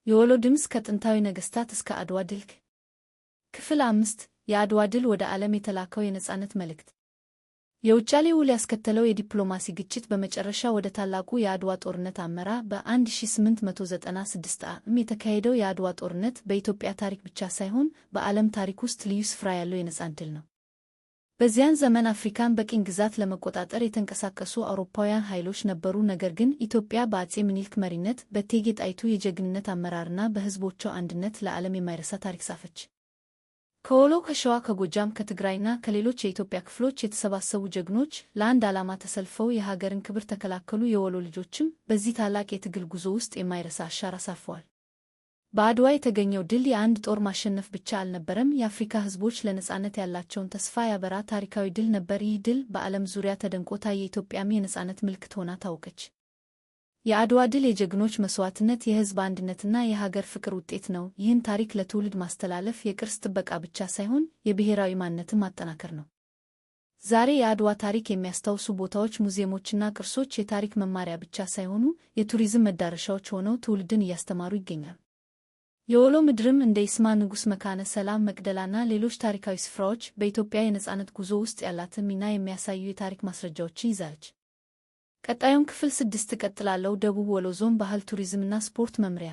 የወሎ ድምፅ ከጥንታዊ ነገሥታት እስከ አድዋ ድል። ክፍል 5 የአድዋ ድል ወደ ዓለም የተላከው የነጻነት መልእክት። የውጫሌ ውል ያስከተለው የዲፕሎማሲ ግጭት በመጨረሻ ወደ ታላቁ የአድዋ ጦርነት አመራ። በ1896 ዓ.ም የተካሄደው የአድዋ ጦርነት በኢትዮጵያ ታሪክ ብቻ ሳይሆን በዓለም ታሪክ ውስጥ ልዩ ስፍራ ያለው የነጻነት ድል ነው። በዚያን ዘመን አፍሪካን በቅኝ ግዛት ለመቆጣጠር የተንቀሳቀሱ አውሮፓውያን ኃይሎች ነበሩ። ነገር ግን ኢትዮጵያ በአፄ ምኒልክ መሪነት፣ በእቴጌ ጣይቱ የጀግንነት አመራርና በሕዝቦቿ አንድነት ለዓለም የማይረሳ ታሪክ ጻፈች። ከወሎ፣ ከሸዋ፣ ከጎጃም፣ ከትግራይና ከሌሎች የኢትዮጵያ ክፍሎች የተሰባሰቡ ጀግኖች ለአንድ ዓላማ ተሰልፈው የሀገርን ክብር ተከላከሉ። የወሎ ልጆችም በዚህ ታላቅ የትግል ጉዞ ውስጥ የማይረሳ አሻራ አሳርፈዋል። በአድዋ የተገኘው ድል የአንድ ጦር ማሸነፍ ብቻ አልነበረም፤ የአፍሪካ ሕዝቦች ለነጻነት ያላቸውን ተስፋ ያበራ ታሪካዊ ድል ነበር። ይህ ድል በዓለም ዙሪያ ተደንቆ ታየ። የኢትዮጵያም የነጻነት ምልክት ሆና ታወቀች። የአድዋ ድል የጀግኖች መሥዋዕትነት፣ የሕዝብ አንድነትና የሀገር ፍቅር ውጤት ነው። ይህን ታሪክ ለትውልድ ማስተላለፍ የቅርስ ጥበቃ ብቻ ሳይሆን የብሔራዊ ማንነትን ማጠናከር ነው። ዛሬ የአድዋ ታሪክ የሚያስታውሱ ቦታዎች፣ ሙዚየሞችና ቅርሶች የታሪክ መማሪያ ብቻ ሳይሆኑ የቱሪዝም መዳረሻዎች ሆነው ትውልድን እያስተማሩ ይገኛሉ። የወሎ ምድርም እንደ ይስማ ንጉሥ፣ መካነ ሰላም፣ መቅደላና ሌሎች ታሪካዊ ስፍራዎች በኢትዮጵያ የነጻነት ጉዞ ውስጥ ያላትን ሚና የሚያሳዩ የታሪክ ማስረጃዎችን ይዛለች። ቀጣዩን ክፍል 6 እቀጥላለሁ። ደቡብ ወሎ ዞን ባህል ቱሪዝምና ስፖርት መምሪያ